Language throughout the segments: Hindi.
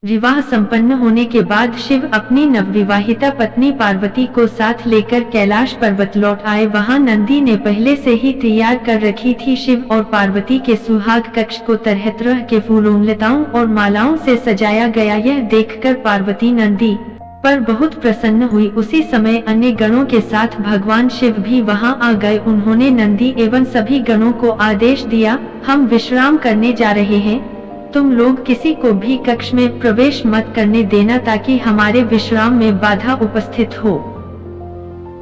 विवाह संपन्न होने के बाद शिव अपनी नवविवाहिता पत्नी पार्वती को साथ लेकर कैलाश पर्वत लौट आए। वहां नंदी ने पहले से ही तैयार कर रखी थी। शिव और पार्वती के सुहाग कक्ष को तरह तरह के फूलों, लताओं और मालाओं से सजाया गया। यह देखकर पार्वती नंदी पर बहुत प्रसन्न हुई। उसी समय अन्य गणों के साथ भगवान शिव भी वहां आ गए। उन्होंने नंदी एवं सभी गणों को आदेश दिया, हम विश्राम करने जा रहे हैं, तुम लोग किसी को भी कक्ष में प्रवेश मत करने देना ताकि हमारे विश्राम में बाधा उपस्थित हो।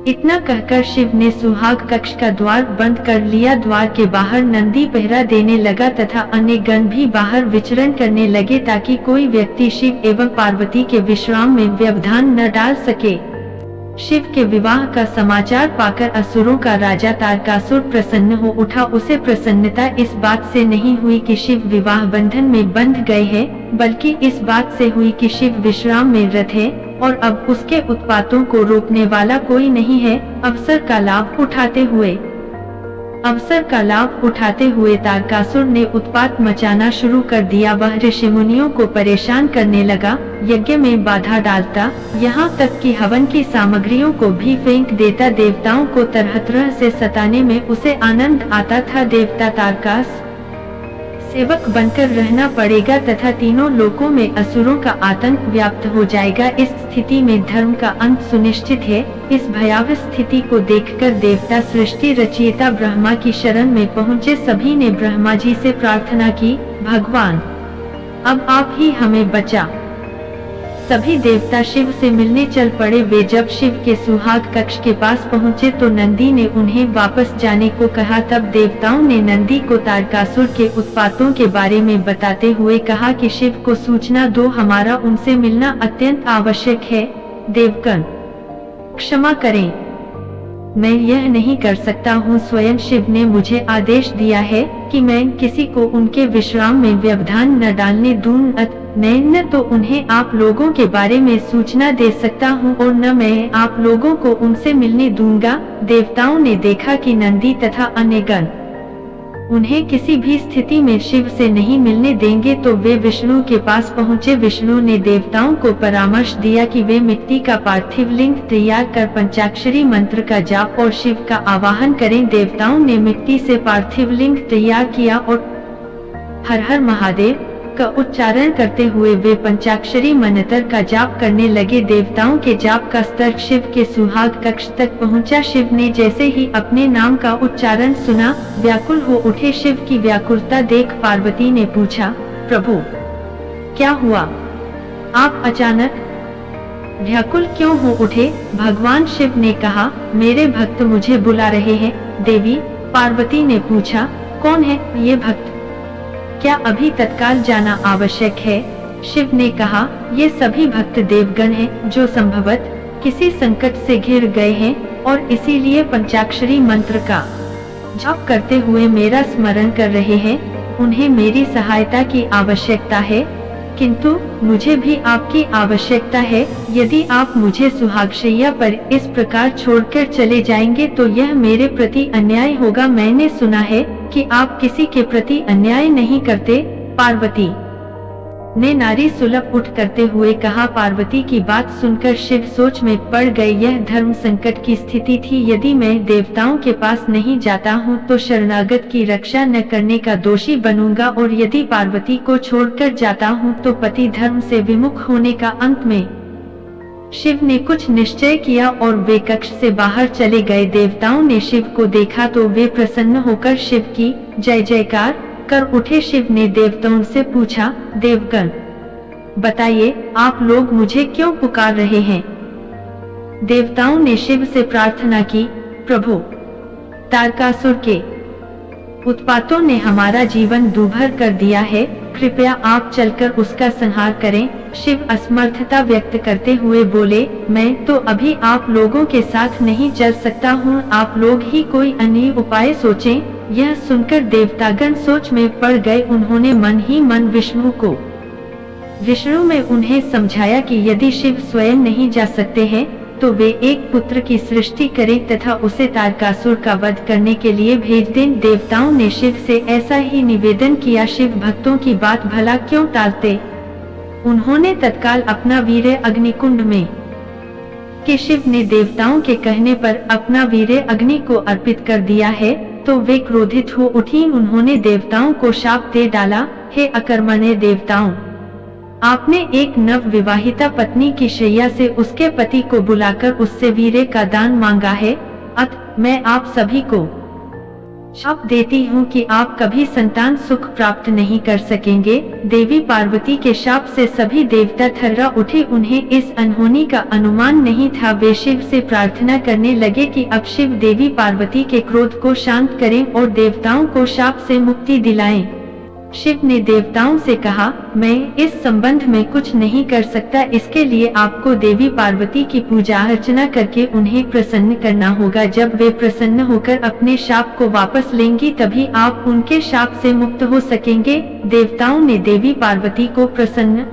इतना कहकर शिव ने सुहाग कक्ष का द्वार बंद कर लिया। द्वार के बाहर नंदी पहरा देने लगा तथा अन्य गण भी बाहर विचरण करने लगे ताकि कोई व्यक्ति शिव एवं पार्वती के विश्राम में व्यवधान न डाल सके। शिव के विवाह का समाचार पाकर असुरों का राजा तारकासुर प्रसन्न हो उठा। उसे प्रसन्नता इस बात से नहीं हुई कि शिव विवाह बंधन में बंध गए हैं, बल्कि इस बात से हुई कि शिव विश्राम में रत है और अब उसके उत्पातों को रोकने वाला कोई नहीं है। अवसर का लाभ उठाते हुए तारकासुर ने उत्पात मचाना शुरू कर दिया। वह ऋषि मुनियों को परेशान करने लगा, यज्ञ में बाधा डालता, यहाँ तक कि हवन की सामग्रियों को भी फेंक देता। देवताओं को तरह तरह से सताने में उसे आनंद आता था। देवता तारकास सेवक बनकर रहना पड़ेगा तथा तीनों लोकों में असुरों का आतंक व्याप्त हो जाएगा। इस स्थिति में धर्म का अंत सुनिश्चित है। इस भयावह स्थिति को देखकर देवता सृष्टि रचयिता ब्रह्मा की शरण में पहुँचे। सभी ने ब्रह्मा जी से प्रार्थना की, भगवान अब आप ही हमें बचा। सभी देवता शिव से मिलने चल पड़े। वे जब शिव के सुहाग कक्ष के पास पहुँचे तो नंदी ने उन्हें वापस जाने को कहा। तब देवताओं ने नंदी को तारकासुर के उत्पातों के बारे में बताते हुए कहा कि शिव को सूचना दो, हमारा उनसे मिलना अत्यंत आवश्यक है। देवगण क्षमा करें, मैं यह नहीं कर सकता हूँ। स्वयं शिव ने मुझे आदेश दिया है कि मैं किसी को उनके विश्राम में व्यवधान न डालने दूं। मैं न तो उन्हें आप लोगों के बारे में सूचना दे सकता हूँ और न मैं आप लोगों को उनसे मिलने दूंगा। देवताओं ने देखा कि नंदी तथा अन्य गण उन्हें किसी भी स्थिति में शिव से नहीं मिलने देंगे तो वे विष्णु के पास पहुँचे। विष्णु ने देवताओं को परामर्श दिया कि वे मिट्टी का पार्थिव लिंग तैयार कर पंचाक्षरी मंत्र का जाप और शिव का आवाहन करें। देवताओं ने मिट्टी से पार्थिव लिंग तैयार किया और हर हर महादेव का उच्चारण करते हुए वे पंचाक्षरी मंत्र का जाप करने लगे। देवताओं के जाप का स्तर शिव के सुहाग कक्ष तक पहुंचा। शिव ने जैसे ही अपने नाम का उच्चारण सुना, व्याकुल हो उठे। शिव की व्याकुलता देख पार्वती ने पूछा, प्रभु क्या हुआ, आप अचानक व्याकुल क्यों हो उठे? भगवान शिव ने कहा, मेरे भक्त मुझे बुला रहे हैं। देवी पार्वती ने पूछा, कौन है ये भक्त, क्या अभी तत्काल जाना आवश्यक है? शिव ने कहा, ये सभी भक्त देवगण हैं जो संभवत किसी संकट से घिर गए हैं और इसीलिए पंचाक्षरी मंत्र का जाप करते हुए मेरा स्मरण कर रहे हैं। उन्हें मेरी सहायता की आवश्यकता है, किंतु मुझे भी आपकी आवश्यकता है। यदि आप मुझे सुहागशैया पर इस प्रकार छोड़कर चले जाएंगे तो यह मेरे प्रति अन्याय होगा। मैंने सुना है कि आप किसी के प्रति अन्याय नहीं करते। पार्वती ने नारी सुलभ उठ करते हुए कहा। पार्वती की बात सुनकर शिव सोच में पड़ गए। यह धर्म संकट की स्थिति थी। यदि मैं देवताओं के पास नहीं जाता हूँ तो शरणागत की रक्षा न करने का दोषी बनूंगा और यदि पार्वती को छोड़कर जाता हूँ तो पति धर्म से विमुख होने का अंत में। शिव ने कुछ निश्चय किया और वे कक्ष से बाहर चले गए। देवताओं ने शिव को देखा तो वे प्रसन्न होकर शिव की जय जयकार कर उठे। शिव ने देवताओं से पूछा, देवगण बताइए आप लोग मुझे क्यों पुकार रहे हैं? देवताओं ने शिव से प्रार्थना की, प्रभु तारकासुर के उत्पातों ने हमारा जीवन दूभर कर दिया है, कृपया आप चलकर उसका संहार करें। शिव असमर्थता व्यक्त करते हुए बोले, मैं तो अभी आप लोगों के साथ नहीं चल सकता हूँ, आप लोग ही कोई अन्य उपाय सोचें। यह सुनकर देवतागण सोच में पड़ गए। उन्होंने मन ही मन विष्णु में उन्हें समझाया कि यदि शिव स्वयं नहीं जा सकते हैं तो वे एक पुत्र की सृष्टि करें तथा उसे तारकासुर का वध करने के लिए भेज दें। देवताओं ने शिव से ऐसा ही निवेदन किया। शिव भक्तों की बात भला क्यों टालते? उन्होंने तत्काल अपना वीर्य अग्निकुंड में कि शिव ने देवताओं के कहने पर अपना वीर्य अग्नि को अर्पित कर दिया है, तो वे क्रोधित हो उठी। उन्होंने देवताओं को शाप दे डाला, हे अकर्मण्य देवताओं, आपने एक नव विवाहिता पत्नी की शैया से उसके पति को बुलाकर उससे वीर्य का दान मांगा है, अतः मैं आप सभी को शाप देती हूँ कि आप कभी संतान सुख प्राप्त नहीं कर सकेंगे। देवी पार्वती के शाप से सभी देवता थर्रा उठे। उन्हें इस अनहोनी का अनुमान नहीं था। वे शिव से प्रार्थना करने लगे कि अब शिव देवी पार्वती के क्रोध को शांत करें और देवताओं को शाप से मुक्ति दिलाएं। शिव ने देवताओं से कहा, मैं इस संबंध में कुछ नहीं कर सकता, इसके लिए आपको देवी पार्वती की पूजा अर्चना करके उन्हें प्रसन्न करना होगा। जब वे प्रसन्न होकर अपने शाप को वापस लेंगी तभी आप उनके शाप से मुक्त हो सकेंगे। देवताओं ने देवी पार्वती को प्रसन्न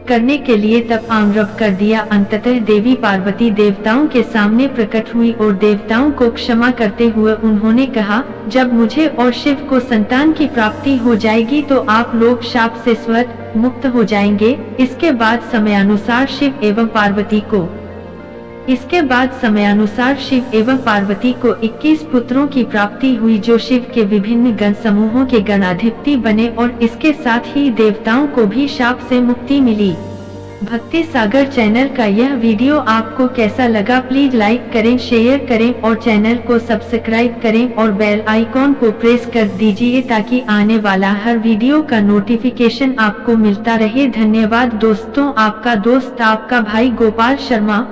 करने के लिए तप आरंभ कर दिया। अंततः देवी पार्वती देवताओं के सामने प्रकट हुई और देवताओं को क्षमा करते हुए उन्होंने कहा, जब मुझे और शिव को संतान की प्राप्ति हो जाएगी तो आप लोग शाप से स्वतः मुक्त हो जाएंगे। इसके बाद समयानुसार शिव एवं पार्वती को 21 पुत्रों की प्राप्ति हुई, जो शिव के विभिन्न गण समूहों के गणाधिपति बने और इसके साथ ही देवताओं को भी शाप से मुक्ति मिली। भक्ति सागर चैनल का यह वीडियो आपको कैसा लगा? प्लीज लाइक करें, शेयर करें और चैनल को सब्सक्राइब करें और बेल आइकॉन को प्रेस कर दीजिए ताकि आने वाला हर वीडियो का नोटिफिकेशन आपको मिलता रहे। धन्यवाद दोस्तों, आपका दोस्त आपका भाई गोपाल शर्मा।